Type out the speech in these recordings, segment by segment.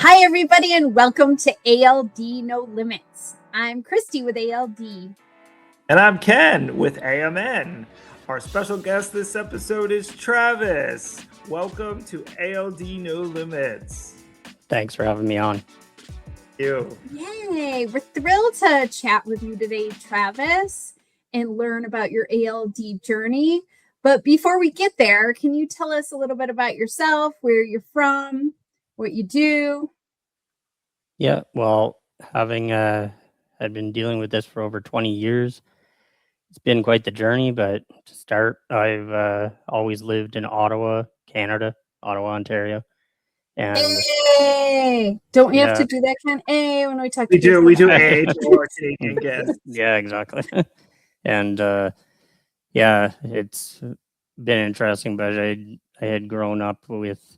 Hi, everybody, and welcome to ALD No Limits. I'm Christy with ALD. And I'm Ken with AMN. Our special guest this episode is Travis. Welcome to ALD No Limits. Thanks for having me on. You. Yay! We're thrilled to chat with you today, Travis, and learn about your ALD journey. But before we get there, can you tell us a little bit about yourself, where you're from, what you do? Yeah, well, having had been dealing with this for over 20 years, it's been quite the journey. But to start, I've always lived in Ottawa, Canada, Ottawa, Ontario, and Hey! Don't we have to do that kind of when we talk? We do A to our Canadian guests. Yeah, exactly. And yeah, it's been interesting. But I had grown up with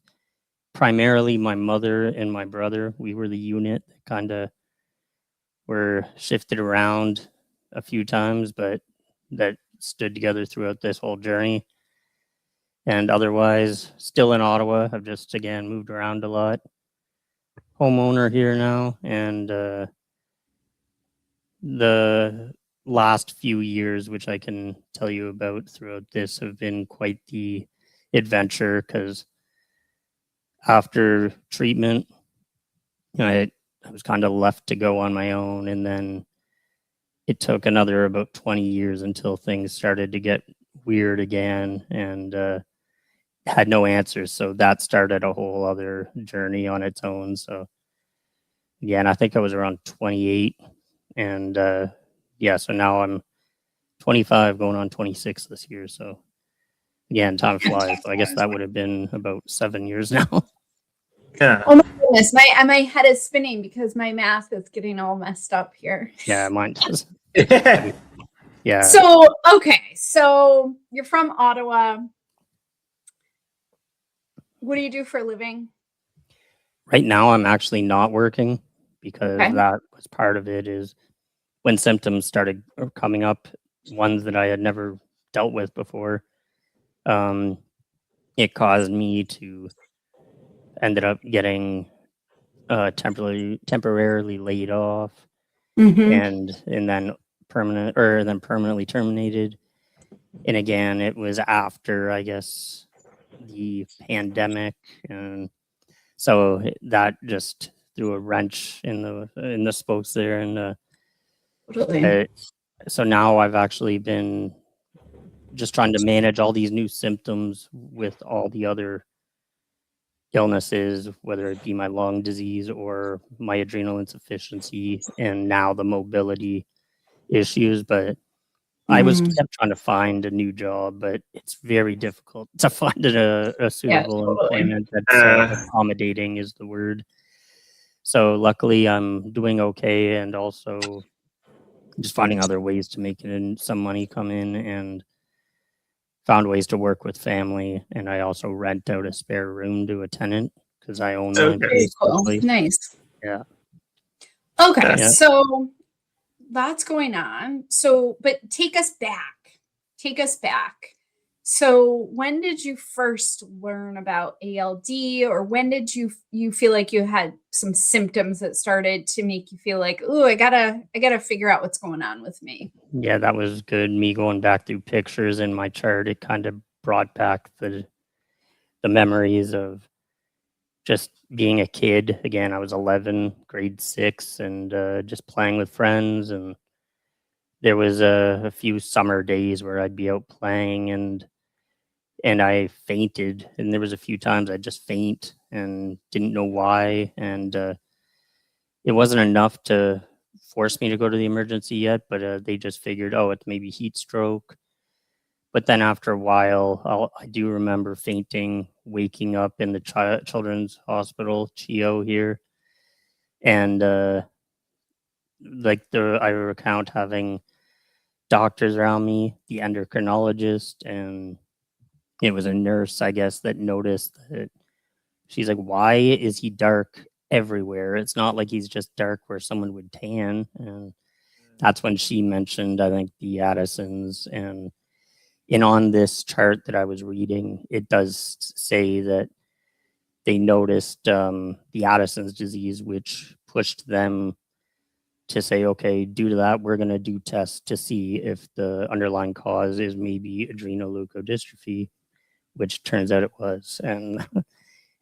primarily my mother and my brother. We were the unit that kind of were shifted around a few times, but that stood together throughout this whole journey. And otherwise, still in Ottawa. I've just, again, moved around a lot. Homeowner here now. And the last few years, which I can tell you about throughout this, have been quite the adventure, because after treatment, I was kind of left to go on my own, and then it took another about 20 years until things started to get weird again, and had no answers. So that started a whole other journey on its own. So again, I think I was around 28, and so now I'm 25, going on 26 this year. So again, time flies. So I guess that would have been about 7 years now. Yeah. Oh my goodness, my head is spinning because my math is getting all messed up here. Yeah, mine does. Yeah. So you're from Ottawa. What do you do for a living? Right now, I'm actually not working, because that was part of it. Is when symptoms started coming up, ones that I had never dealt with before, it caused me to ended up getting temporarily laid off, and then permanently terminated. And again, it was after, I guess, the pandemic, and so that just threw a wrench in the spokes there. And so now I've actually been just trying to manage all these new symptoms with all the other illnesses, whether it be my lung disease or my adrenal insufficiency, and now the mobility issues. But I was kept trying to find a new job, but it's very difficult to find a suitable employment that's accommodating is the word. So luckily I'm doing okay, and also just finding other ways to make it in some money come in, and found ways to work with family. And I also rent out a spare room to a tenant because I own my place. Cool. Nice. Yeah. Okay. Yeah. So that's going on. So, but take us back. So when did you first learn about ALD, or when did you feel like you had some symptoms that started to make you feel like, oh, I gotta figure out what's going on with me? Yeah, that was good. Me going back through pictures in my chart, it kind of brought back the memories of just being a kid. Again, I was 11, grade 6, and just playing with friends. And there was a few summer days where I'd be out playing, and I fainted. And there was a few times I'd just faint and didn't know why. And it wasn't enough to force me to go to the emergency yet, but they just figured, oh, it's maybe heat stroke. But then after a while, I do remember fainting, waking up in the children's hospital, CHIO here. And I recount having doctors around me, the endocrinologist, and it was a nurse, I guess, that noticed that. She's like, why is he dark everywhere? It's not like he's just dark where someone would tan. And that's when she mentioned, I think, the Addisons. And on this chart that I was reading, it does say that they noticed the Addison's disease, which pushed them to say, okay, due to that, we're going to do tests to see if the underlying cause is maybe adrenoleukodystrophy, which turns out it was. And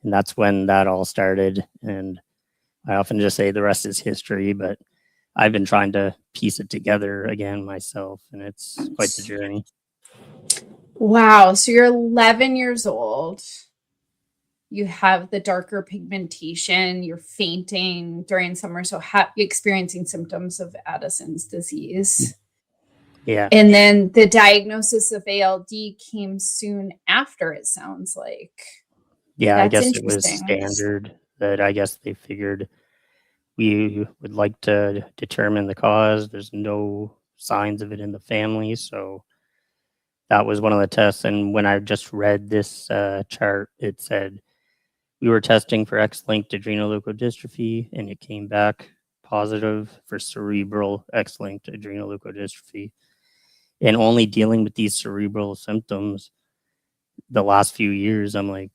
that's when that all started. And I often just say the rest is history, but I've been trying to piece it together again myself, and it's quite the journey. Wow. So you're 11 years old. You have the darker pigmentation. You're fainting during summer. So experiencing symptoms of Addison's disease. Yeah. And then the diagnosis of ALD came soon after, it sounds like. Yeah, That's I guess it was interesting. standard that I guess they figured we would like to determine the cause. There's no signs of it in the family, so that was one of the tests. And when I just read this chart, it said we were testing for X-linked adrenoleukodystrophy, and it came back positive for cerebral X-linked adrenoleukodystrophy. And only dealing with these cerebral symptoms the last few years, I'm like,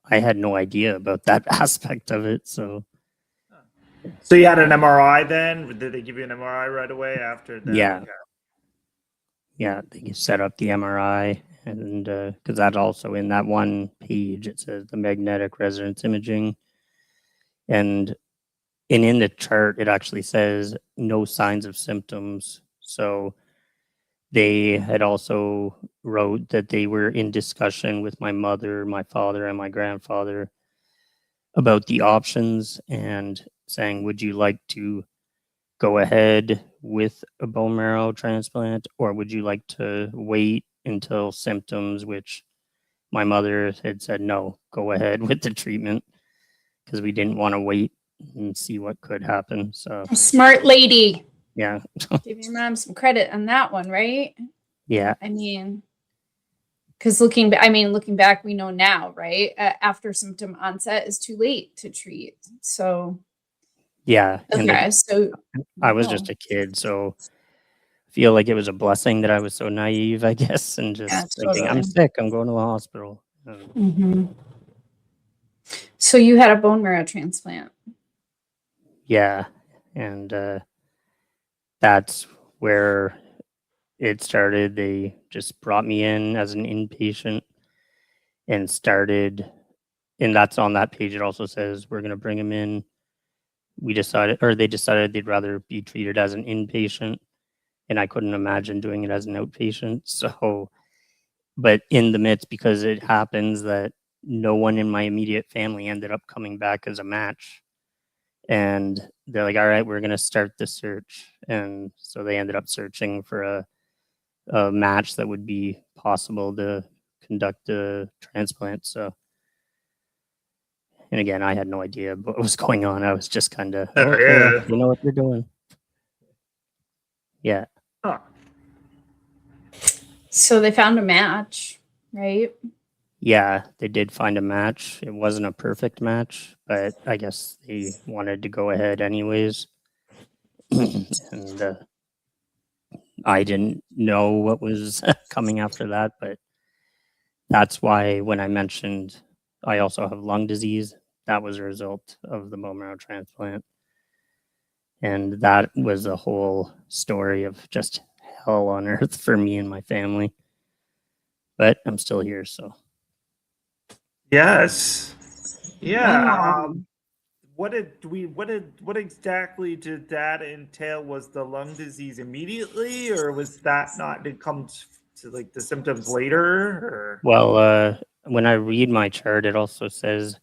I had no idea about that aspect of it. So you had an MRI then? Did they give you an MRI right away after that? yeah. Okay. Yeah, they set up the MRI, and because that's also in that one page, it says the magnetic resonance imaging, and in the chart, it actually says no signs of symptoms. So they had also wrote that they were in discussion with my mother, my father, and my grandfather about the options and saying, would you like to go ahead with a bone marrow transplant, or would you like to wait until symptoms, which my mother had said, no, go ahead with the treatment, because we didn't want to wait and see what could happen. So Smart lady. yeah. Give your mom some credit on that one, right? Yeah. I mean, because looking back, we know now, right? After symptom onset is too late to treat. So Yeah. okay, so I was just a kid, so I feel like it was a blessing that I was so naive, I guess, and just thinking, I'm sick, I'm going to the hospital. So you had a bone marrow transplant. Yeah. And that's where it started. They just brought me in as an inpatient and started, and that's on that page. It also says we're going to bring him in. They decided they'd rather be treated as an inpatient, and I couldn't imagine doing it as an outpatient. So, but in the midst, because it happens that no one in my immediate family ended up coming back as a match. And they're like, all right, we're going to start the search. And so they ended up searching for a match that would be possible to conduct a transplant. So, and again, I had no idea what was going on. I was just kind of, okay, you know what they're doing. Yeah. Huh. So they found a match, right? Yeah, they did find a match. It wasn't a perfect match, but I guess they wanted to go ahead anyways. And I didn't know what was coming after that, but that's why when I mentioned I also have lung disease, that was a result of the bone marrow transplant. And that was a whole story of just hell on earth for me and my family. But I'm still here, so. Yes. Yeah. Wow. What exactly did that entail? Was the lung disease immediately, or was that not, did it come to like the symptoms later? Or? Well, when I read my chart, it also says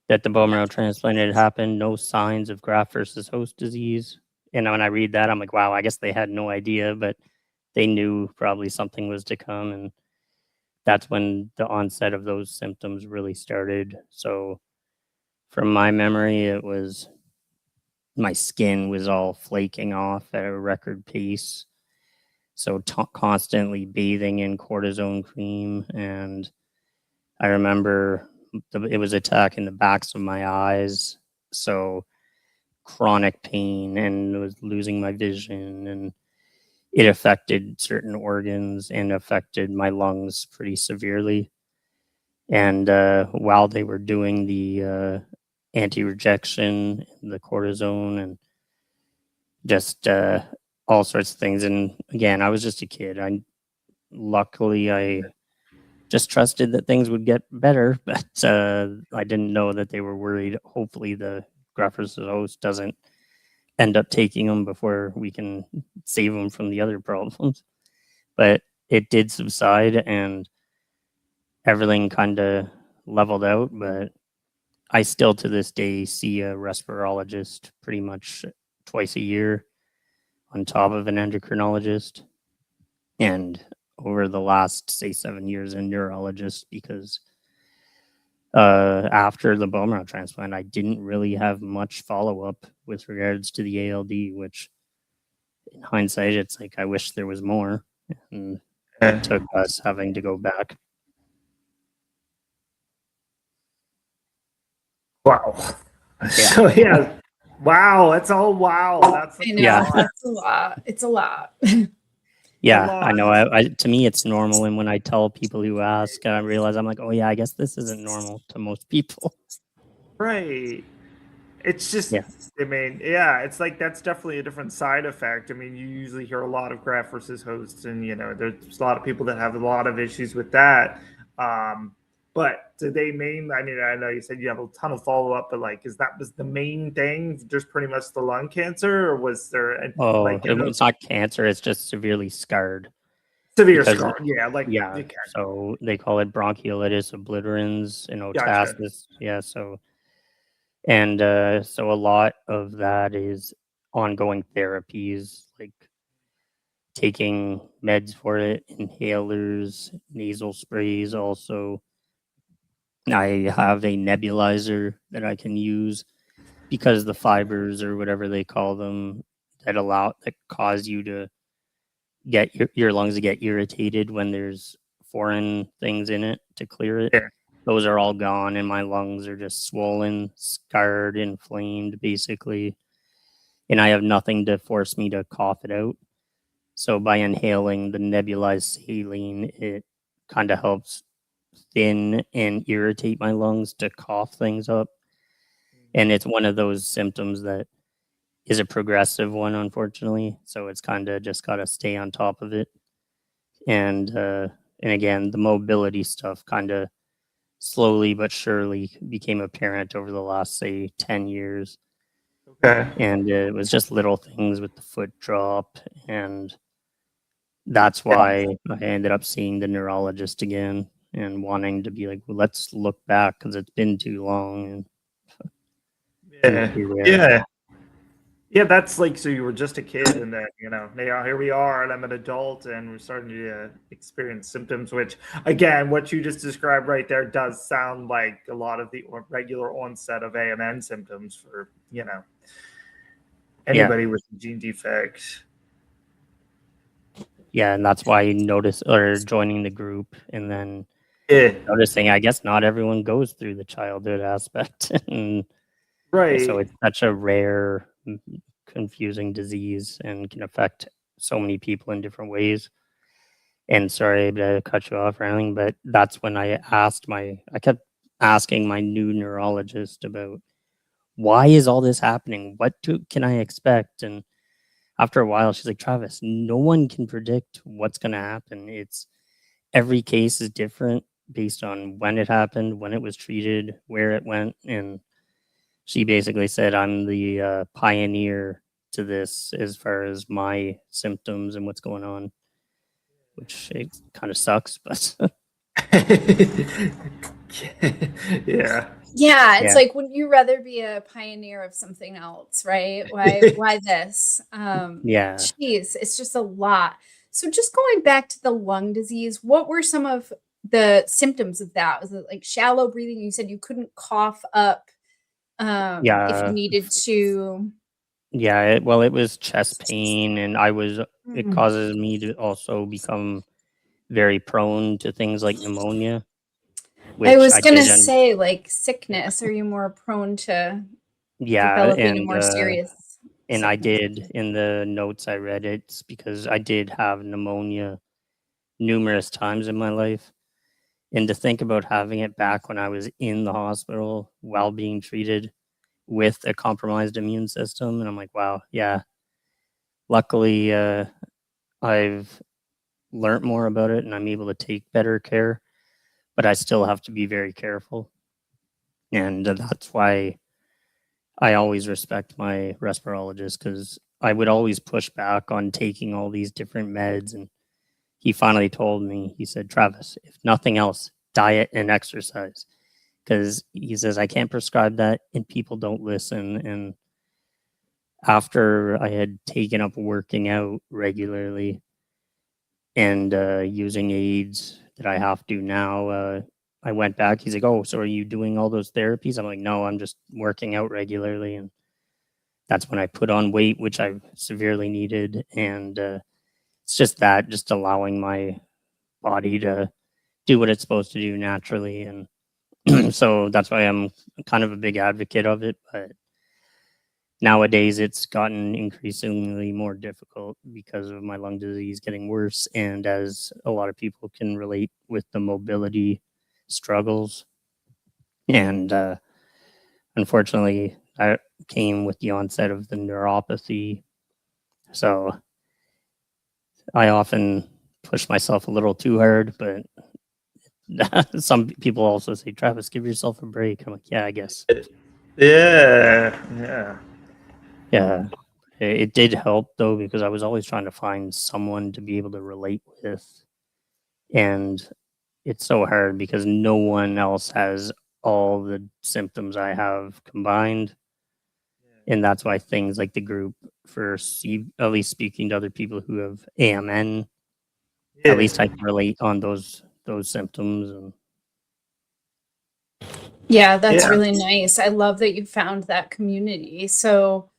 that the bone marrow transplant had happened, no signs of graft versus host disease. And when I read that, I'm like, wow, I guess they had no idea, but they knew probably something was to come. And that's when the onset of those symptoms really started. So from my memory, it was my skin was all flaking off at a record pace. So constantly bathing in cortisone cream. And I remember it was attacking the backs of my eyes. So chronic pain, and was losing my vision, and it affected certain organs and affected my lungs pretty severely. And while they were doing the anti-rejection, the cortisone, and just all sorts of things. And again, I was just a kid. Luckily I just trusted that things would get better, but I didn't know that they were worried. Hopefully, the graft-versus-host doesn't end up taking them before we can save them from the other problems. But it did subside, and everything kind of leveled out. But I still, to this day, see a respirologist pretty much twice a year, on top of an endocrinologist, and over the last, say, 7 years, a neurologist, because after the bone marrow transplant, I didn't really have much follow-up with regards to the ALD, which in hindsight, it's like, I wish there was more, and it took us having to go back. Wow. Yeah. So yeah. Wow, that's all wow. That's I know, Yeah. that's a lot. It's a lot. Yeah, lot. I know. To me, it's normal, and when I tell people who ask, I realize I'm like, oh yeah, I guess this isn't normal to most people. Right. It's just, Yeah. I mean, yeah, it's like that's definitely a different side effect. I mean, you usually hear a lot of graft versus hosts, and there's a lot of people that have a lot of issues with that. But do they main? I mean, I know you said you have a ton of follow up, but like, is that was the main thing, just pretty much the lung cancer, or was there Oh, like it's not cancer; it's just severely scarred. severe Because scar? Yeah, like Yeah, okay, so they call it bronchiolitis, obliterans, and gotcha. otitis. Yeah, so so a lot of that is ongoing therapies, like taking meds for it, inhalers, nasal sprays. Also, I have a nebulizer that I can use because the fibers, or whatever they call them, that cause you to get your lungs to get irritated when there's foreign things in it, to clear it. Yeah. Those are all gone, and my lungs are just swollen, scarred, inflamed, basically. And I have nothing to force me to cough it out. So by inhaling the nebulized saline, it kind of helps thin and irritate my lungs to cough things up. And it's one of those symptoms that is a progressive one, unfortunately. So it's kind of just got to stay on top of it. And again, the mobility stuff kind of slowly but surely became apparent over the last, say, 10 years. Okay. And it was just little things with the foot drop. And that's why I ended up seeing the neurologist again and wanting to be like, well, let's look back, because it's been too long. Yeah. Here we are. Yeah. Yeah, that's like, so you were just a kid, and then now here we are, and I'm an adult, and we're starting to experience symptoms. Which, again, what you just described right there does sound like a lot of the regular onset of AMN symptoms for anybody with a gene defect. Yeah, and that's why joining the group, and then Yeah, noticing, I guess not everyone goes through the childhood aspect. And right. so it's such a rare, confusing disease, and can affect so many people in different ways. And sorry to cut you off or anything, but that's when I kept asking my new neurologist about, why is all this happening? Can I expect? And after a while, she's like, Travis, no one can predict what's going to happen. Every case is different based on when it happened, when it was treated, where it went. And she basically said, I'm the pioneer to this as far as my symptoms and what's going on, which it kind of sucks, but Yeah. Yeah, it's Yeah. like, wouldn't you rather be a pioneer of something else, right? Why this? Yeah. Geez, it's just a lot. So just going back to the lung disease, what were some of the symptoms of that? Was it like shallow breathing? You said you couldn't cough up if you Yeah. needed to. Yeah. It was chest pain, and it Mm. causes me to also become very prone to things like pneumonia, I which was I gonna did. And say, like sickness. Are you more prone to yeah. developing a more serious And I sickness? did, in the notes I read, because I did have pneumonia numerous times in my life. And to think about having it back when I was in the hospital while being treated with a compromised immune system. And I'm like, wow, yeah. Luckily, I've learned more about it and I'm able to take better care, but I still have to be very careful. And that's why I always respect my respirologist, because I would always push back on taking all these different meds. And he finally told me, he said, Travis, if nothing else, diet and exercise. Because he says, I can't prescribe that and people don't listen. And after I had taken up working out regularly and using aids that I have to now, I went back. He's like, oh, so are you doing all those therapies? I'm like, no, I'm just working out regularly. And that's when I put on weight, which I severely needed. And it's just that, just allowing my body to do what it's supposed to do naturally. And so that's why I'm kind of a big advocate of it. But nowadays it's gotten increasingly more difficult because of my lung disease getting worse. And as a lot of people can relate with the mobility struggles. And unfortunately, I came with the onset of the neuropathy. So I often push myself a little too hard, but some people also say, Travis, give yourself a break. I'm like, yeah, I guess. Yeah. Yeah. It did help though, because I was always trying to find someone to be able to relate with. And it's so hard because no one else has all the symptoms I have combined. And that's why things like the group for at least speaking to other people who have AMN, at least I can relate on those symptoms. And Yeah, that's Yeah. really nice. I love that you found that community. So,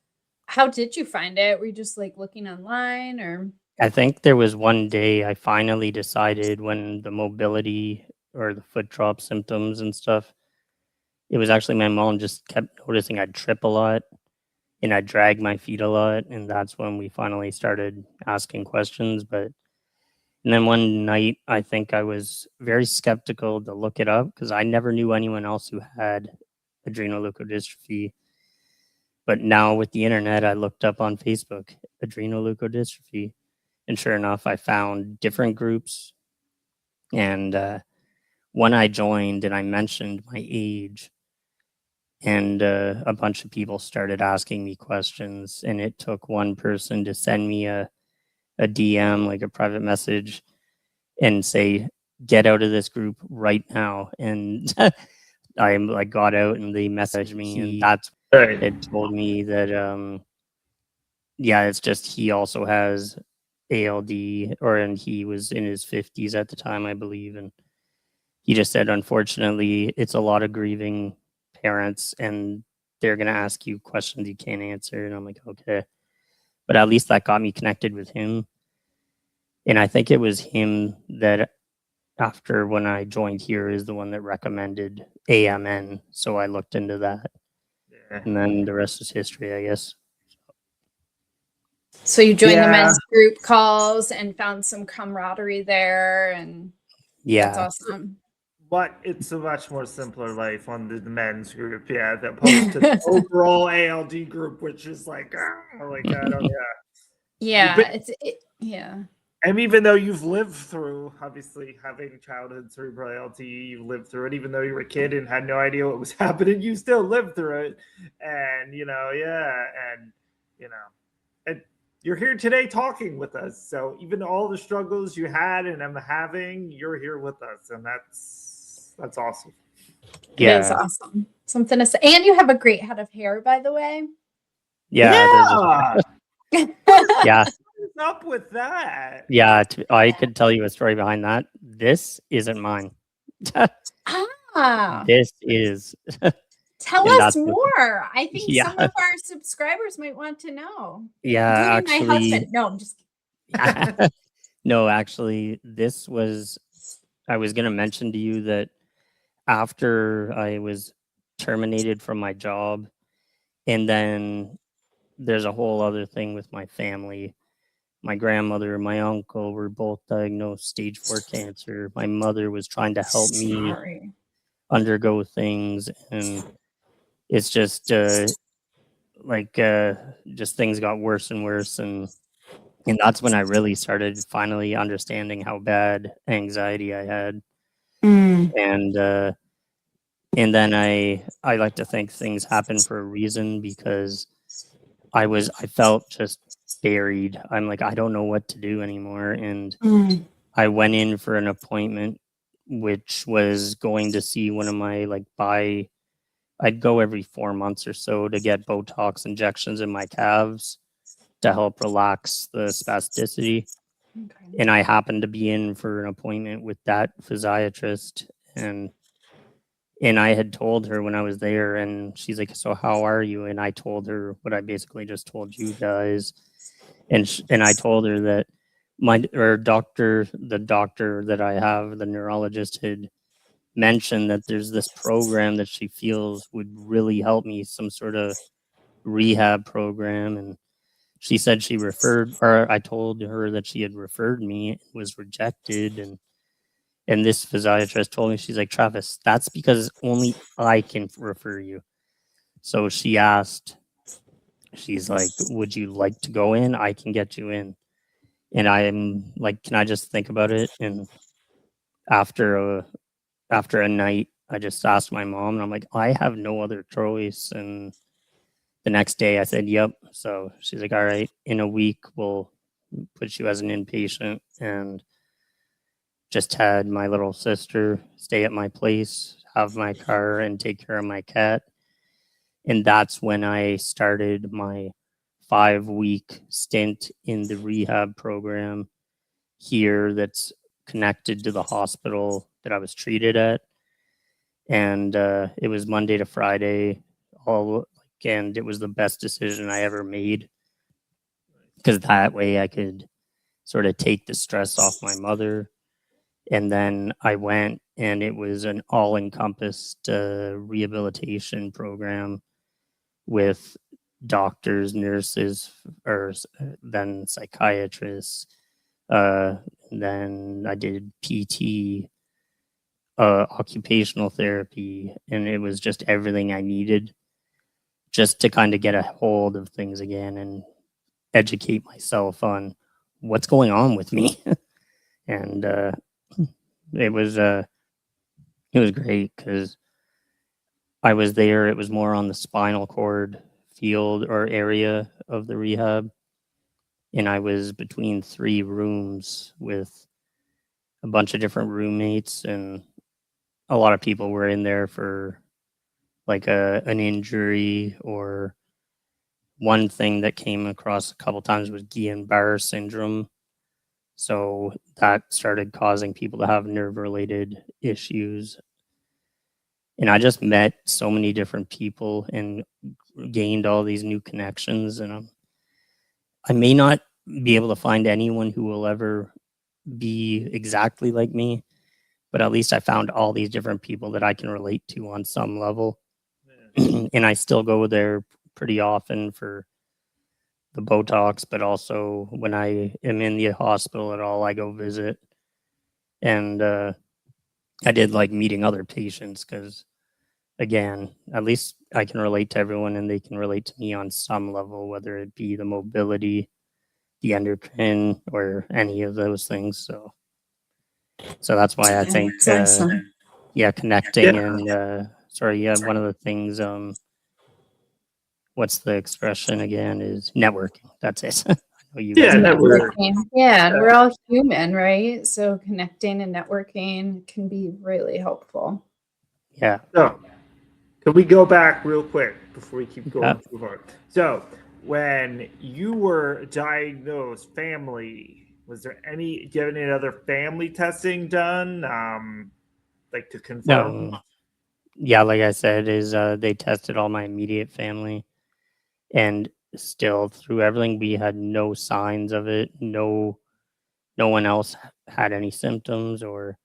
how did you find it? Were you just like looking online or? I think there was one day I finally decided, when the mobility or the foot drop symptoms and stuff, it was actually my mom just kept noticing I'd trip a lot and I'd drag my feet a lot. And that's when we finally started asking questions. And then one night, I think I was very skeptical to look it up because I never knew anyone else who had adrenoleukodystrophy. But now with the internet, I looked up on Facebook, adrenoleukodystrophy. And sure enough, I found different groups. And when I joined and I mentioned my age, and a bunch of people started asking me questions. And it took one person to send me a DM, like a private message, and say, get out of this group right now. And I like got out and they messaged me, and that's Right. it told me that yeah, it's just he also has ALD, and he was in his 50s at the time, I believe. And he just said, unfortunately, it's a lot of grieving parents and they're going to ask you questions you can't answer. And I'm like, okay. But at least that got me connected with him. And I think it was him that, after when I joined here, is the one that recommended AMN. So I looked into that. Yeah. And then the rest is history, I guess. So you joined the Yeah. men's group calls and found some camaraderie there, and Yeah. that's awesome. But it's a much more simpler life on the men's group, yeah, as opposed to the overall ALD group, which is like, oh my God, oh yeah. Yeah, yeah. And even though you've lived through, obviously, having childhood cerebral ALD, you lived through it. Even though you were a kid and had no idea what was happening, you still lived through it. And, and you're here today talking with us. So even all the struggles you had and am having, you're here with us. And that's awesome. It is awesome. Something to say. And you have a great head of hair, by the way. Yeah. Yeah. What's up with that? Yeah, I could tell you a story behind that. This isn't mine. This is. Tell us more. I think some of our subscribers might want to know. Yeah, including my husband. No, I'm just kidding. No, actually, this was. I was going to mention to you that after I was terminated from my job, and then there's a whole other thing with my family. my grandmother and my uncle were both diagnosed stage 4 cancer. My mother was trying to help me Sorry. undergo things, and it's just just things got worse and worse, and that's when I really started finally understanding how bad anxiety I had. Mm. And then I like to think things happen for a reason, because I felt just buried. I'm like, I don't know what to do anymore. And Mm. I went in for an appointment, which was going to see one of my I'd go every 4 months or so to get Botox injections in my calves to help relax the spasticity. Okay. And I happened to be in for an appointment with that physiatrist, and I had told her when I was there, and she's like, "So how are you?" And I told her what I basically just told you guys, and I told her that the doctor that I have, the neurologist, had mentioned that there's this program that she feels would really help me, some sort of rehab program, and she said I told her that she had referred me, it was rejected, and this physiatrist told me, she's like, "Travis, that's because only I can refer you." So she's like, "Would you like to go in? I can get you in." And I'm like, "Can I just think about it?" And after a night, I just asked my mom, and I'm like, "I have no other choice." And the next day I said, "Yep." So she's like, "All right, in a week, we'll put you as an inpatient." And just had my little sister stay at my place, have my car, and take care of my cat. And that's when I started my 5-week stint in the rehab program here that's connected to the hospital that I was treated at. And it was Monday to Friday, and it was the best decision I ever made, because that way I could sort of take the stress off my mother. And then I went, and it was an all-encompassed rehabilitation program with doctors, nurses, or then psychiatrists. Then I did PT, occupational therapy, and it was just everything I needed just to kind of get a hold of things again and educate myself on what's going on with me. And it was uh, it was great because I was there. It was more on the spinal cord field or area of the rehab, and I was between 3 rooms with a bunch of different roommates, and a lot of people were in there for like an injury, or one thing that came across a couple times was Guillain-Barré syndrome. So that started causing people to have nerve-related issues. And I just met so many different people and gained all these new connections. And I may not be able to find anyone who will ever be exactly like me, but at least I found all these different people that I can relate to on some level. And I still go there pretty often for the Botox, but also when I am in the hospital at all, I go visit. And I did like meeting other patients because, again, at least I can relate to everyone and they can relate to me on some level, whether it be the mobility, the endocrine, or any of those things. So that's why I think, That's awesome. connecting Yeah. and one of the things, what's the expression again? Is networking. That's it. I know you guys Yeah, have that heard we're it. Networking. Yeah, and we're all human, right? So connecting and networking can be really helpful. Yeah. so. Can we go back real quick before we keep Yeah. going too hard? So, when you were diagnosed, family, was there any? Do you have any other family testing done, like to confirm? No. Yeah, like I said, is they tested all my immediate family, and still through everything, we had no signs of it. No one else had any symptoms, or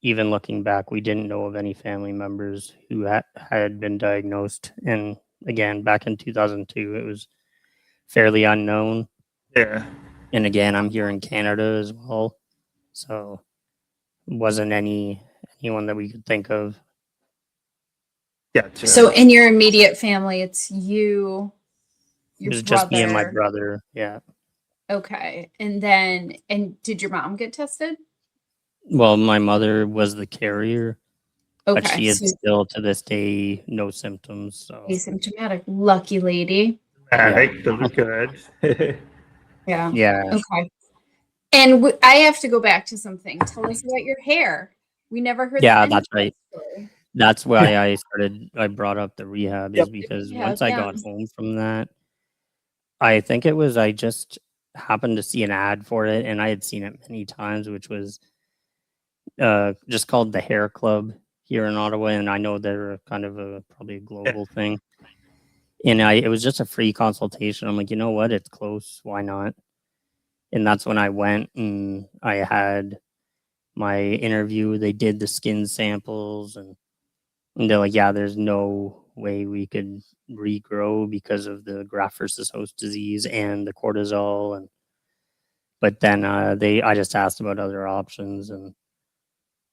even looking back, we didn't know of any family members who had been diagnosed. And again, back in 2002, it was fairly unknown. Yeah. And again, I'm here in Canada as well, so it wasn't anyone that we could think of. Gotcha. So in your immediate family, it's you, It your was just me and my brother. brother. Yeah. Okay. And did your mom get tested? Well, my mother was the carrier, but Okay. she had So still to this day no symptoms. So asymptomatic. Lucky lady. yeah, Those are good. Yeah. yeah, Okay. And I have to go back to something. Tell us about your hair. We never heard the yeah. end of That's that right. story. That's why I brought up the rehab, Yep. is because Yeah, once I yeah. got home from that, I think it was I just happened to see an ad for it, and I had seen it many times, which was just called the Hair Club here in Ottawa, and I know they're kind of probably a global thing. And it was just a free consultation. I'm like, you know what? It's close. Why not? And that's when I went and I had my interview. They did the skin samples, and they're like, yeah, there's no way we could regrow because of the graft versus host disease and the cortisol. And but then I just asked about other options, and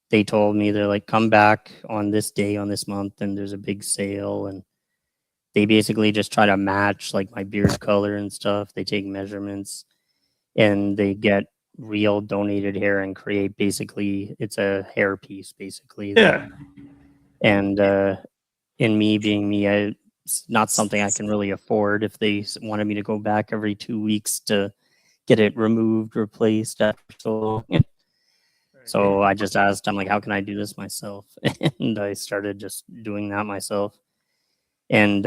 they told me, they're like, come back on this day on this month, and there's a big sale. And they basically just try to match like my beard color and stuff. They take measurements and they get real donated hair and create, basically it's a hair piece basically. Yeah. And in me being me, it's not something I can really afford if they wanted me to go back every 2 weeks to get it removed, replaced after so long. So I just asked, I'm like, how can I do this myself? And I started just doing that myself. And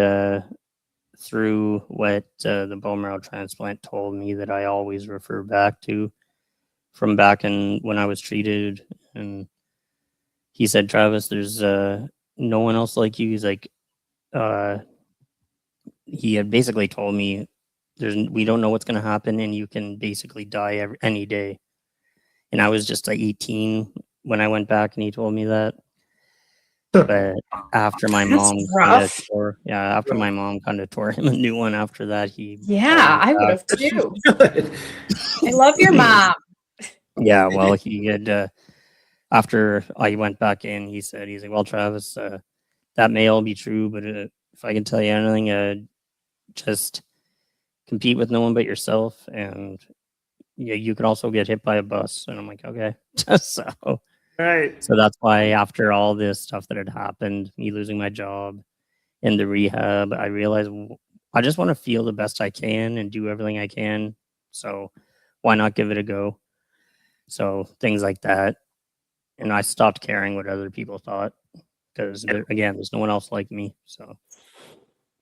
through what the bone marrow transplant told me that I always refer back to from back in when I was treated. And he said, Travis, there's no one else like you. He's like, uh, he had basically told me, we don't know what's going to happen, and you can basically die any day. And I was just like 18 when I went back, and he told me that. But after my That's mom rough. after my mom kind of tore him a new one after that, he called Yeah, me I would back. have too. Good. I love your mom. Yeah, well, he had after I went back in, he's like, well, Travis, that may all be true, but if I can tell you anything, just compete with no one but yourself, and yeah, you could also get hit by a bus. And I'm like, okay. so Right. so that's why after all this stuff that had happened, me losing my job and the rehab, I realized I just want to feel the best I can and do everything I can. So why not give it a go? So things like that. And I stopped caring what other people thought because again, there's no one else like me. So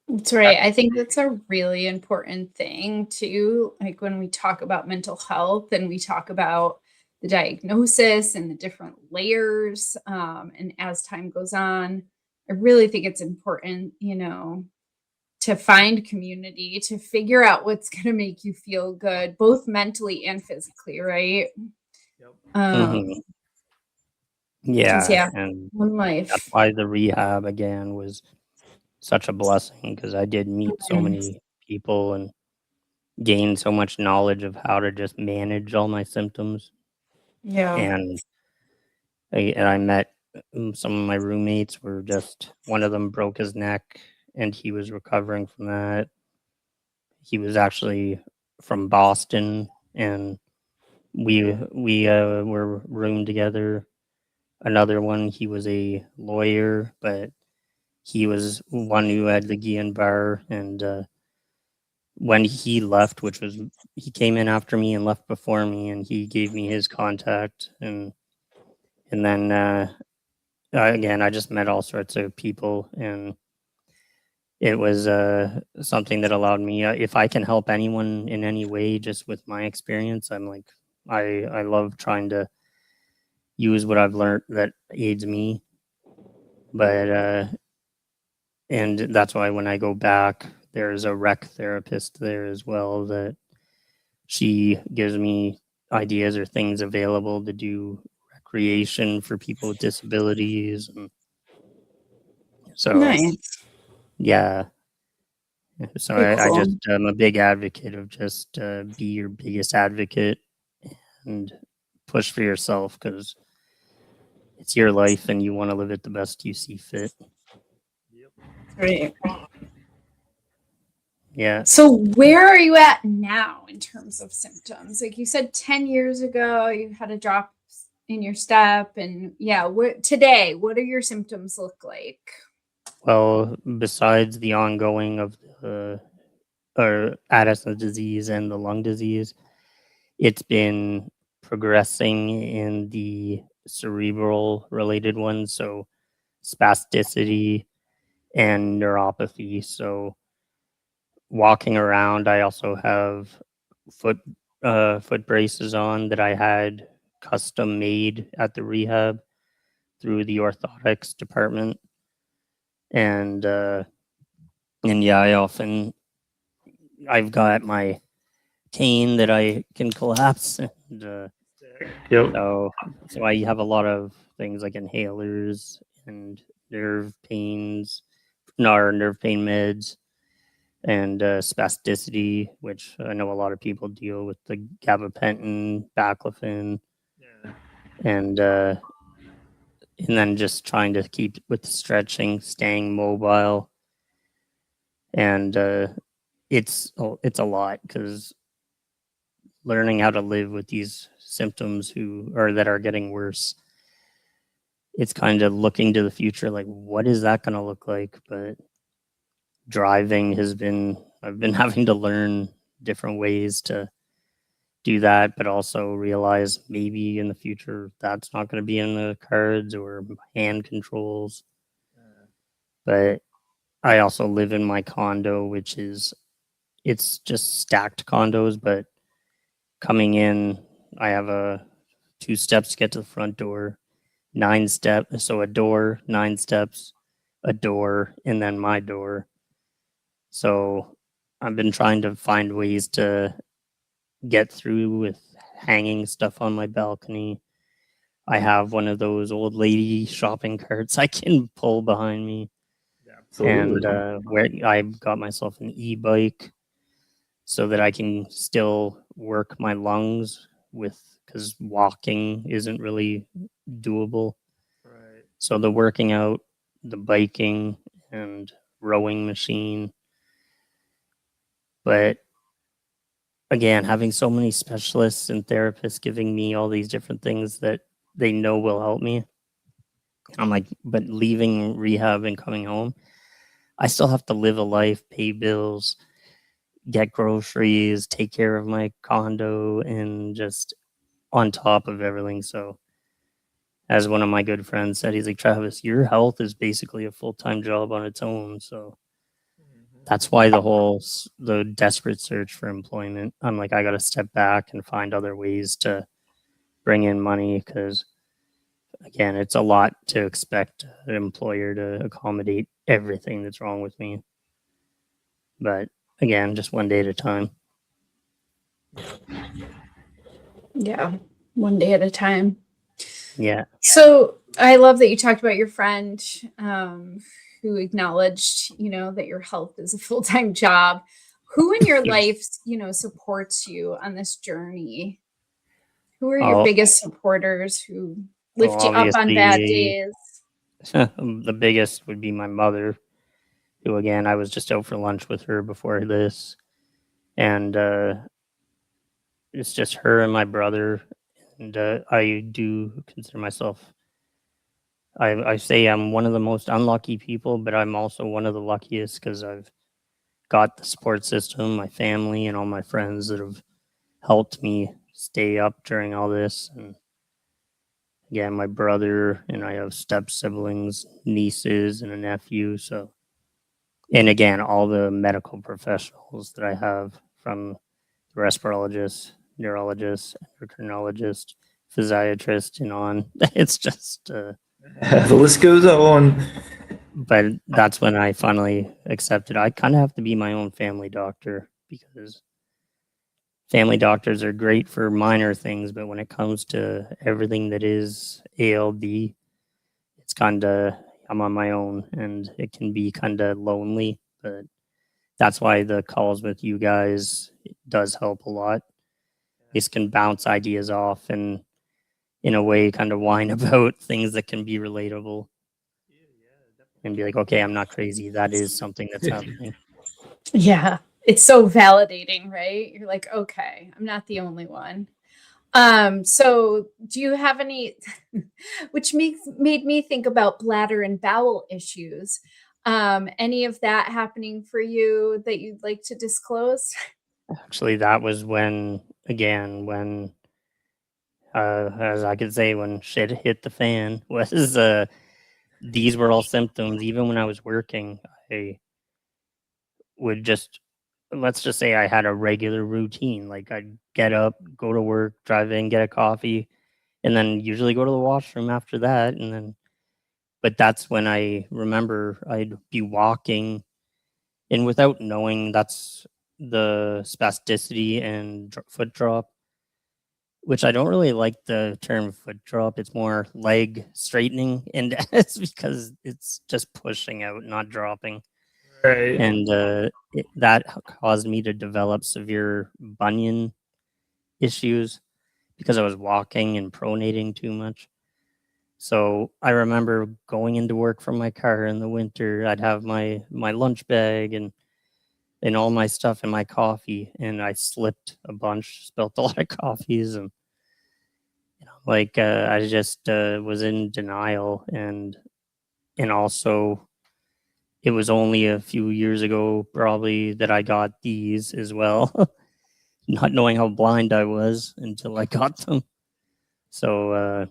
That's right. I think that's a really important thing too. Like when we talk about mental health and we talk about the diagnosis and the different layers, and as time goes on, I really think it's important, to find community, to figure out what's going to make you feel good, both mentally and physically, right? Yep. mhm. 'Cause, Yeah, yeah, and one that's life. why the rehab again was such a blessing, because I did meet so Mhm. many people and gain so much knowledge of how to just manage all my symptoms. Yeah. And I met some of my roommates were just, one of them broke his neck and he was recovering from that. He was actually from Boston, and we were roomed together. Another one, he was a lawyer, but he was one who had the Guillain-Barré, and when he left, which was, he came in after me and left before me, and he gave me his contact. And then again, I just met all sorts of people, and it was something that allowed me, if I can help anyone in any way just with my experience, I'm like, I love trying to use what I've learned that aids me. But and that's why when I go back, there's a rec therapist there as well, that she gives me ideas or things available to do recreation for people with disabilities. And so Nice. yeah, So Very I cool. just am a big advocate of just be your biggest advocate and push for yourself, because it's your life and you want to live it the best you see fit. Right. Yeah. So where are you at now in terms of symptoms? Like you said, 10 years ago, you had a drop in your step, and yeah, today, what do your symptoms look like? Well, besides the ongoing of the Addison disease and the lung disease, it's been progressing in the cerebral related ones, so spasticity and neuropathy. So walking around, I also have foot foot braces on that I had custom made at the rehab through the orthotics department, and yeah, I've got my cane that I can collapse, and Yep. so I have a lot of things like inhalers and nerve pains, or nerve pain meds, and spasticity, which I know a lot of people deal with, the gabapentin, baclofen, Yeah. and then just trying to keep with the stretching, staying mobile, and it's a lot, because learning how to live with these symptoms that are getting worse, it's kind of looking to the future, like what is that going to look like? But driving I've been having to learn different ways to do that, but also realize maybe in the future that's not going to be in the cards, or hand controls. But I also live in my condo, which it's just stacked condos, but coming in, I have 2 steps to get to the front door, 9 steps, so a door, 9 steps, a door, and then my door. So I've been trying to find ways to get through with hanging stuff on my balcony. I have one of those old lady shopping carts I can pull behind me. Absolutely. And where I got myself an e-bike so that I can still work my lungs because walking isn't really doable. Right. So the working out, the biking, and rowing machine. But again, having so many specialists and therapists giving me all these different things that they know will help me, I'm like, but leaving rehab and coming home, I still have to live a life, pay bills, get groceries, take care of my condo, and just on top of everything. So, as one of my good friends said, he's like, Travis, your health is basically a full time job on its own. So, that's why the desperate search for employment. I'm like, I got to step back and find other ways to bring in money, because again, it's a lot to expect an employer to accommodate everything that's wrong with me. But again, just one day at a time. Yeah, one day at a time. Yeah. So I love that you talked about your friend who acknowledged, that your health is a full-time job. Who in your life, supports you on this journey? Who are your Oh, biggest supporters who well, lift you up on bad obviously, days? the biggest would be my mother, who, again, I was just out for lunch with her before this. And it's just her and my brother. And I do consider myself, I say I'm one of the most unlucky people, but I'm also one of the luckiest, because I've got the support system, my family, and all my friends that have helped me stay up during all this. And again, my brother, and I have step siblings, nieces, and a nephew. So, and again, all the medical professionals that I have, from the respirologist, neurologist, endocrinologist, physiatrist, and on. It's just, The list goes on. but that's when I finally accepted I kind of have to be my own family doctor, because family doctors are great for minor things, but when it comes to everything that is ALD, it's kind of, I'm on my own, and it can be kind of lonely. But that's why the calls with you guys does help a lot. These can bounce ideas off and in a way kind of whine about things that can be relatable and be like, okay, I'm not crazy. That is something that's happening. Yeah. It's so validating, right? You're like, okay, I'm not the only one. So do you have any, which made me think about bladder and bowel issues? Any of that happening for you that you'd like to disclose? Actually, that was when, again, when, as I could say, when shit hit the fan, was these were all symptoms. Even when I was working, I would just, let's just say I had a regular routine. Like I'd get up, go to work, drive in, get a coffee, and then usually go to the washroom after that. And then, but that's when I remember I'd be walking, and without knowing that's the spasticity and foot drop, which I don't really like the term foot drop. It's more leg straightening, and it's because it's just pushing out, not dropping. Right. And that caused me to develop severe bunion issues because I was walking and pronating too much. So I remember going into work from my car in the winter. I'd have my lunch bag and all my stuff and my coffee, and I slipped a bunch, spilt a lot of coffees, and like I just was in denial, and also it was only a few years ago probably that I got these as well, not knowing how blind I was until I got them. So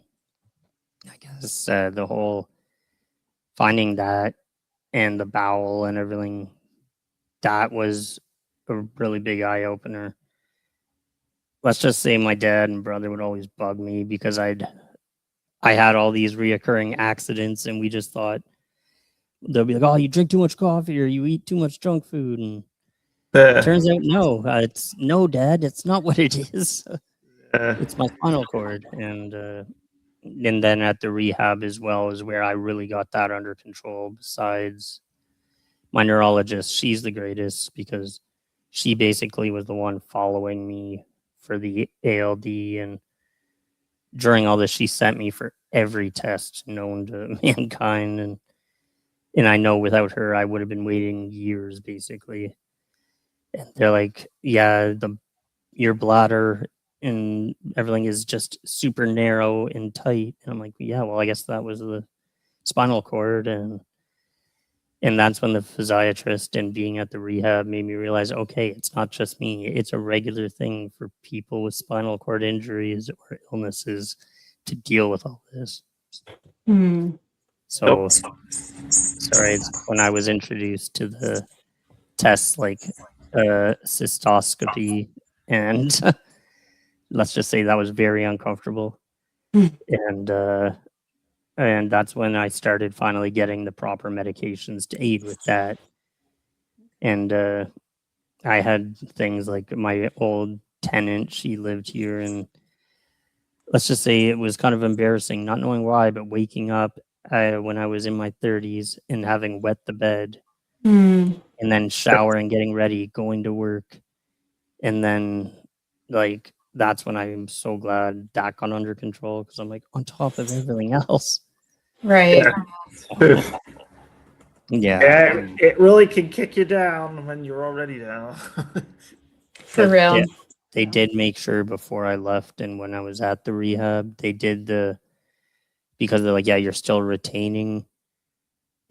I guess the whole finding that and the bowel and everything, that was a really big eye opener. Let's just say my dad and brother would always bug me because I had all these reoccurring accidents, and we just thought they'll be like, "Oh, you drink too much coffee or you eat too much junk food," and it turns out no, it's no, Dad, it's not what it is. It's my spinal cord, and then at the rehab as well is where I really got that under control. Besides my neurologist, she's the greatest because she basically was the one following me for the ALD, and during all this, she sent me for every test known to mankind, and I know without her, I would have been waiting years, basically. And they're like, "Yeah, your bladder and everything is just super narrow and tight." And I'm like, "Yeah, well, I guess that was the spinal cord." And that's when the physiatrist and being at the rehab made me realize, okay, it's not just me. It's a regular thing for people with spinal cord injuries or illnesses to deal with all this. So, sorry, it's when I was introduced to the tests like cystoscopy, and let's just say that was very uncomfortable. And that's when I started finally getting the proper medications to aid with that. And I had things like my old tenant, she lived here, and let's just say it was kind of embarrassing, not knowing why, but waking up when I was in my 30s and having wet the bed, and then showering, getting ready, going to work, and then like that's when I'm so glad that got under control because I'm like on top of everything else. Right. Yeah. It really can kick you down when you're already down. For real. Yeah, they did make sure before I left and when I was at the rehab, they did because they're like, yeah, you're still retaining.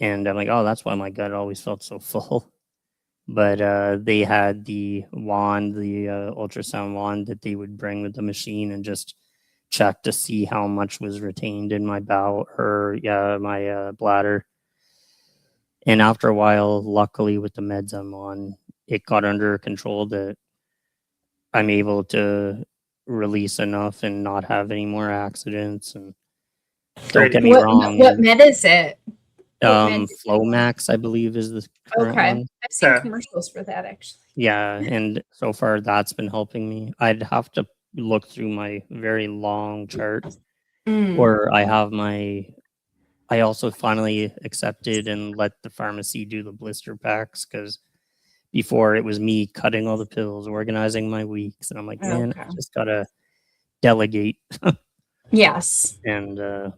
And I'm like, oh, that's why my gut always felt so full. But they had the wand, the ultrasound wand that they would bring with the machine and just check to see how much was retained in my bowel or my bladder. And after a while, luckily with the meds I'm on, it got under control that I'm able to release enough and not have any more accidents. And don't get me wrong. What med is it? Flomax, I believe, is the current one. I've seen commercials for that actually. Yeah, and so far that's been helping me. I'd have to look through my very long chart, or I also finally accepted and let the pharmacy do the blister packs because before it was me cutting all the pills, organizing my weeks, and I'm like, man, I Okay. just gotta delegate. Yes. And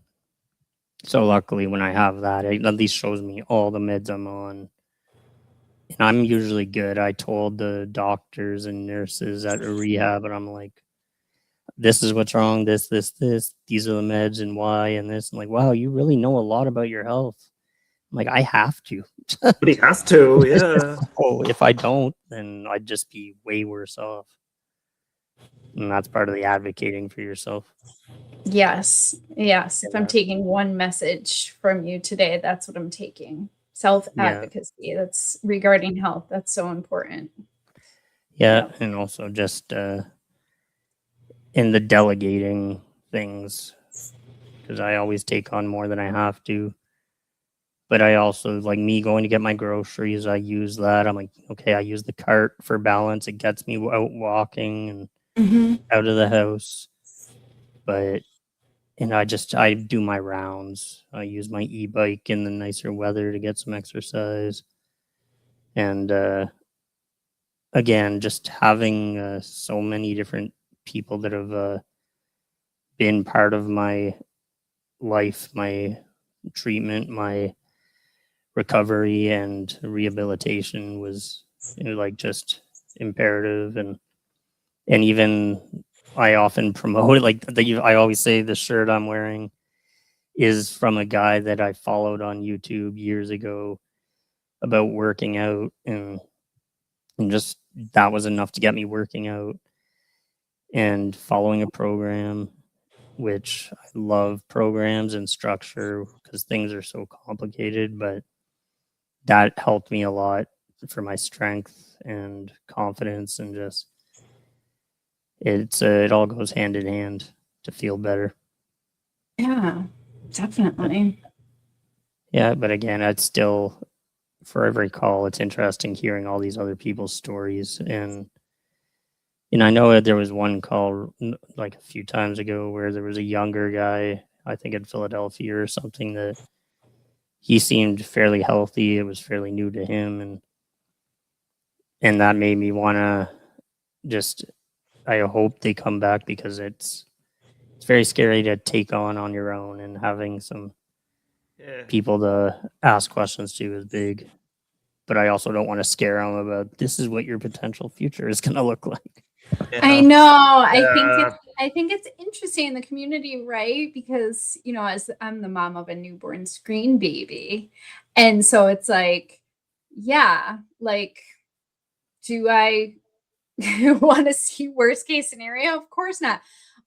so luckily when I have that, it at least shows me all the meds I'm on. And I'm usually good. I told the doctors and nurses at a rehab, and I'm like, this is what's wrong, this, these are the meds and why, and this. I'm like, wow, you really know a lot about your health. I'm like, I have to. But he has to, yeah. Oh, if I don't, then I'd just be way worse off. And that's part of the advocating for yourself. Yes. Yes. If I'm Yeah. taking one message from you today, that's what I'm taking. Self-advocacy. That's regarding health. That's so important. Yeah. Yep. And also just in the delegating things, because I always take on more than I have to. But I also, like me going to get my groceries, I use that. I'm like, okay, I use the cart for balance. It gets me out walking and out of the house. But, and I do my rounds. I use my e-bike in the nicer weather to get some exercise. And again, just having so many different people that have been part of my life, my treatment, my recovery and rehabilitation was, like just imperative. And even I often promote like I always say the shirt I'm wearing is from a guy that I followed on YouTube years ago about working out, and just that was enough to get me working out and following a program, which I love programs and structure because things are so complicated, but that helped me a lot for my strength and confidence, and just it all goes hand in hand to feel better. Yeah, definitely. Yeah, but again, it's still, for every call, it's interesting hearing all these other people's stories. And I know that there was one call like a few times ago where there was a younger guy, I think in Philadelphia or something, that he seemed fairly healthy. It was fairly new to him, and that made me want to just, I hope they come back, because it's very scary to take on your own, and having some Yeah. people to ask questions to is big. But I also don't want to scare them about this is what your potential future is going to look like. I Yeah. know. Yeah. I think it's interesting in the community, right? Because, as I'm the mom of a newborn screen baby. And so it's like, yeah, like, do I want to see worst case scenario? Of course not.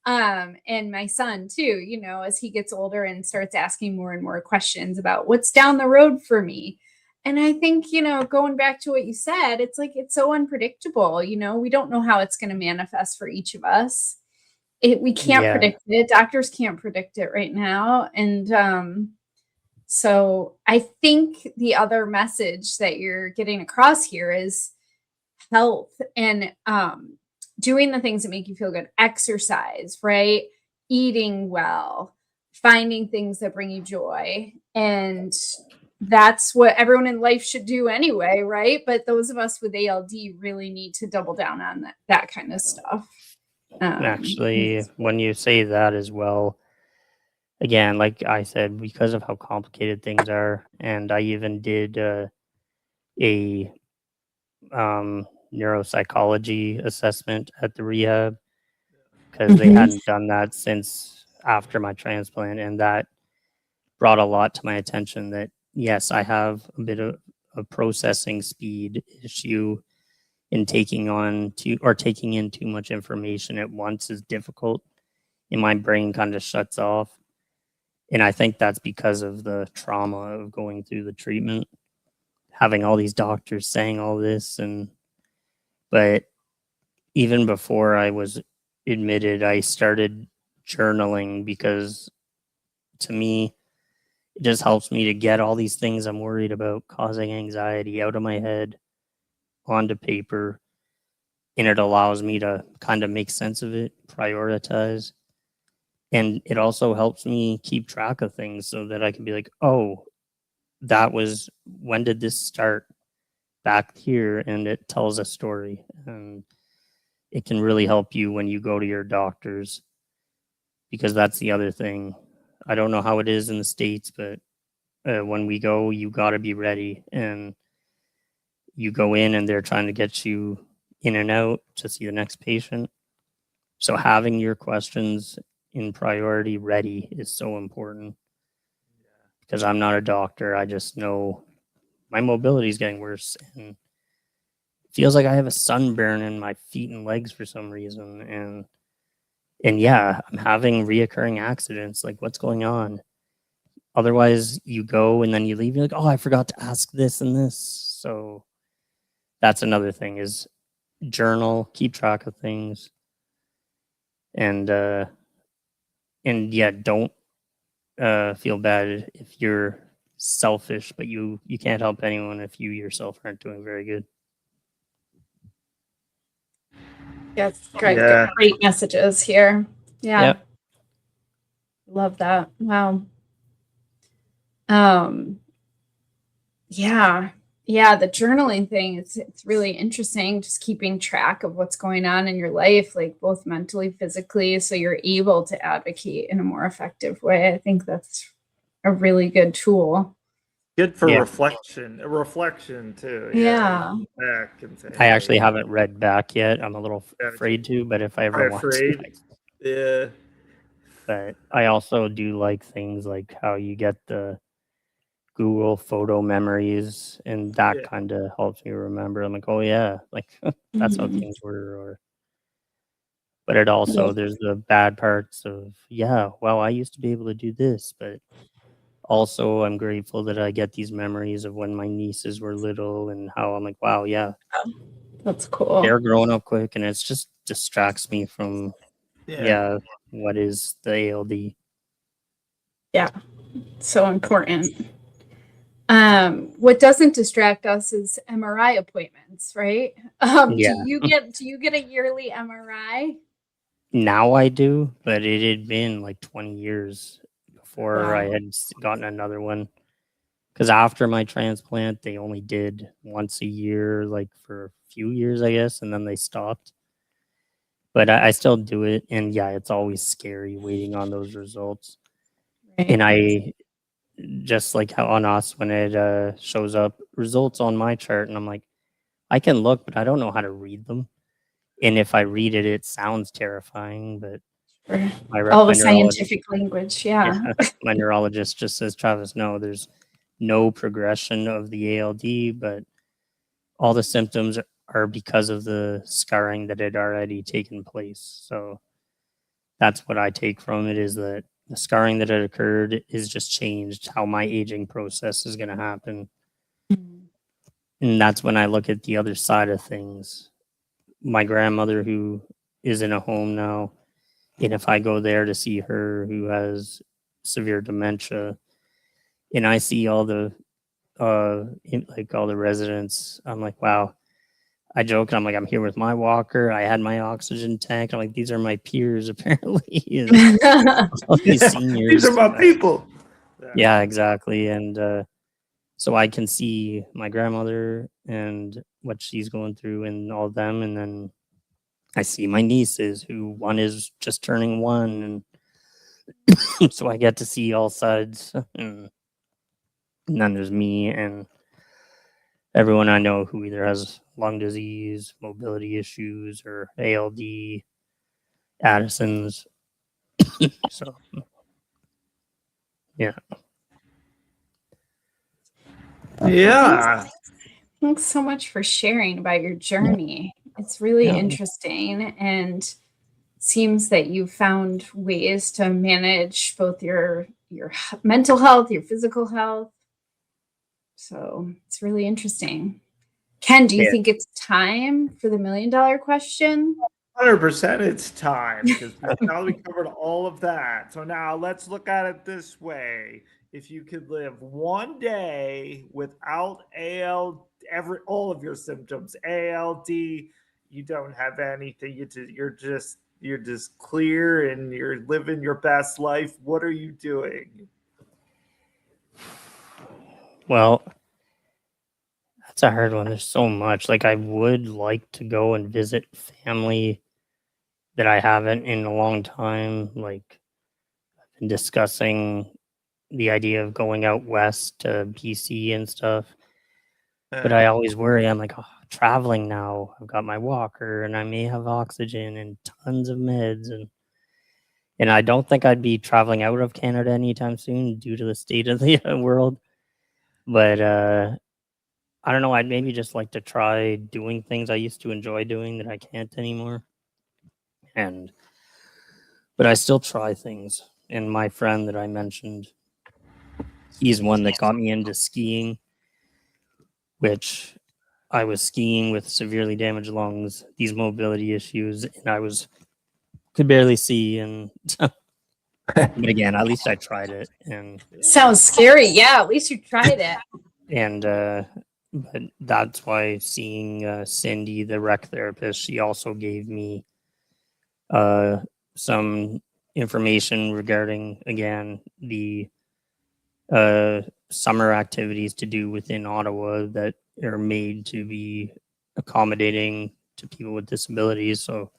And my son too, as he gets older and starts asking more and more questions about what's down the road for me. And I think, going back to what you said, it's like, it's so unpredictable. We don't know how it's going to manifest for each of us. We can't Yeah. predict it. Doctors can't predict it right now. And so I think the other message that you're getting across here is health and doing the things that make you feel good, exercise, right? Eating well, finding things that bring you joy. And that's what everyone in life should do anyway, right? But those of us with ALD really need to double down on that kind of stuff. And actually, when you say that as well, again, like I said, because of how complicated things are, and I even did a neuropsychology assessment at the rehab, because they hadn't done that since after my transplant, and that brought a lot to my attention that yes, I have a bit of a processing speed issue, in taking in too much information at once is difficult, and my brain kind of shuts off. And I think that's because of the trauma of going through the treatment, having all these doctors saying all this. But even before I was admitted, I started journaling, because to me, it just helps me to get all these things I'm worried about causing anxiety out of my head onto paper. And it allows me to kind of make sense of it, prioritize. And it also helps me keep track of things so that I can be like, oh, when did this start? back here, and it tells a story, and it can really help you when you go to your doctors, because that's the other thing. I don't know how it is in the States, but when we go, you got to be ready, and you go in and they're trying to get you in and out to see the next patient. So having your questions in priority ready is so important, because I'm not a doctor. I just know my mobility is getting worse, and it feels like I have a sunburn in my feet and legs for some reason. And yeah, I'm having reoccurring accidents. Like, what's going on? Otherwise, you go and then you leave. You're like, oh, I forgot to ask this and this. So that's another thing, is journal, keep track of things, and yeah, don't feel bad if you're selfish, but you can't help anyone if you yourself aren't doing very good. Yes, great, Yeah. great messages here. Yeah. Yep. Love that. Wow. Yeah, the journaling thing, it's really interesting, just keeping track of what's going on in your life, like both mentally, physically, so you're able to advocate in a more effective way. I think that's a really good tool. Good for Yeah. reflection too. Yeah. Back and say, I hey, actually haven't read back yet. I'm a little Gotcha. afraid to, but if I ever want afraid. to. Yeah. But I also do like things like how you get the Google photo memories, and that Yeah. kind of helps me remember. I'm like, oh yeah, like that's how Mhm. things were. But it also, there's the bad parts of, yeah, well, I used to be able to do this, but also I'm grateful that I get these memories of when my nieces were little, and how I'm like, wow, yeah, That's cool. they're growing up quick, and it's just distracts me from, yeah, what is the ALD. Yeah, so important. What doesn't distract us is MRI appointments, right? Yeah. Do you get a yearly MRI? Now I do, but it had been like 20 years before I Wow. had gotten another one. Because after my transplant, they only did once a year, like for a few years, I guess, and then they stopped. But I still do it, and yeah, it's always scary waiting on those results. Right. And I just like how on us, when it shows up results on my chart, and I'm like, I can look, but I don't know how to read them. And if I read it, it sounds terrifying, but All my the scientific language, yeah. my neurologist just says, Travis, no, there's no progression of the ALD, but all the symptoms are because of the scarring that had already taken place. So that's what I take from it, is that the scarring that had occurred is just changed how my aging process is going to happen. And that's when I look at the other side of things. My grandmother, who is in a home now, and if I go there to see her, who has severe dementia, and I see all the like all the residents, I'm like, wow. I joke, I'm like, I'm here with my walker. I had my oxygen tank. I'm like, these are my peers, apparently. All these seniors. These are my people. Yeah, exactly. And so I can see my grandmother and what she's going through and all of them. And then I see my nieces, who one is just turning 1. And so I get to see all sides. And then there's me and everyone I know who either has lung disease, mobility issues, or ALD, Addison's. So, yeah. Yeah. Thanks so much for sharing about your journey. It's really interesting, and seems that you found ways to manage both your mental health, your physical health. So it's really interesting. Ken, do you think it's time for the $1 million question? 100% it's time, because now we covered all of that. So now let's look at it this way. If you could live one day without all of your symptoms, ALD, you don't have anything, you're just clear and you're living your best life, what are you doing? Well, That's a hard one. There's so much. Like, I would like to go and visit family that I haven't in a long time. Like, I've been discussing the idea of going out west to BC and stuff. But I always worry. I'm like, oh, traveling now. I've got my walker, and I may have oxygen and tons of meds, and I don't think I'd be traveling out of Canada anytime soon due to the state of the world. But I don't know. I'd maybe just like to try doing things I used to enjoy doing that I can't anymore. But I still try things. And my friend that I mentioned, he's one that got me into skiing, which I was skiing with severely damaged lungs, these mobility issues, and could barely see. And but again, at least I tried it. And Sounds scary. Yeah, at least you tried it. And but that's why seeing Cindy, the rec therapist, she also gave me some information regarding, again, the summer activities to do within Ottawa that are made to be accommodating to people with disabilities. So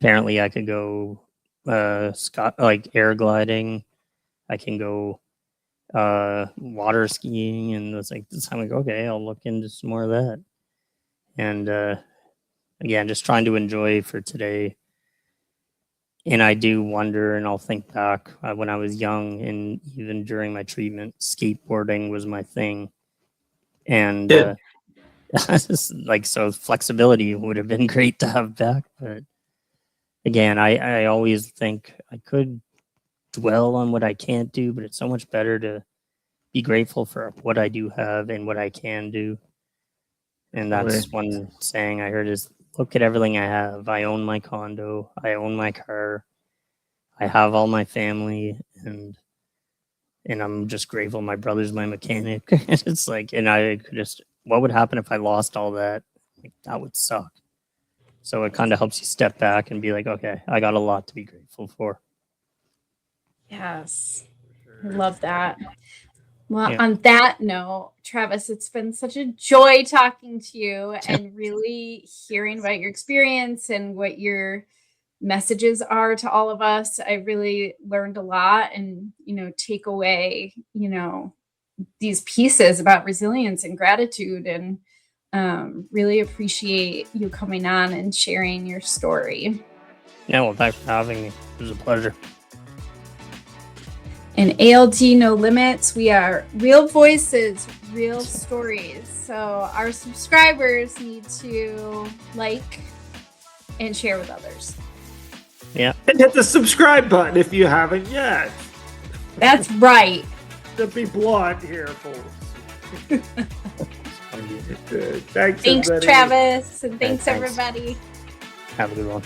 apparently I could go like air gliding. I can go water skiing, and it's like this time I go, okay, I'll look into some more of that. And again, just trying to enjoy for today. And I do wonder, and I'll think back when I was young, and even during my treatment, skateboarding was my thing. And like, so flexibility would have been great to have back. But again, I always think I could dwell on what I can't do, but it's so much better to be grateful for what I do have and what I can do. And that's one saying I heard is, look at everything I have. I own my condo. I own my car. I have all my family, and I'm just grateful. My brother's my mechanic. It's like, and I could just, what would happen if I lost all that? Like, that would suck. So it kind of helps you step back and be like, okay, I got a lot to be grateful for. Yes. I love that. Well, Yeah. on that note, Travis, it's been such a joy talking to you and really hearing about your experience and what your messages are to all of us. I really learned a lot, and, take away, these pieces about resilience and gratitude, and really appreciate you coming on and sharing your story. Yeah, well, thanks for having me. It was a pleasure. In ALD No Limits, we are real voices, real stories. So our subscribers need to like and share with others. Yeah. And hit the subscribe button if you haven't yet. That's right. To be blunt here, folks. Thanks, Thanks, everybody. Travis, and thanks, Thanks. everybody. Have a good one.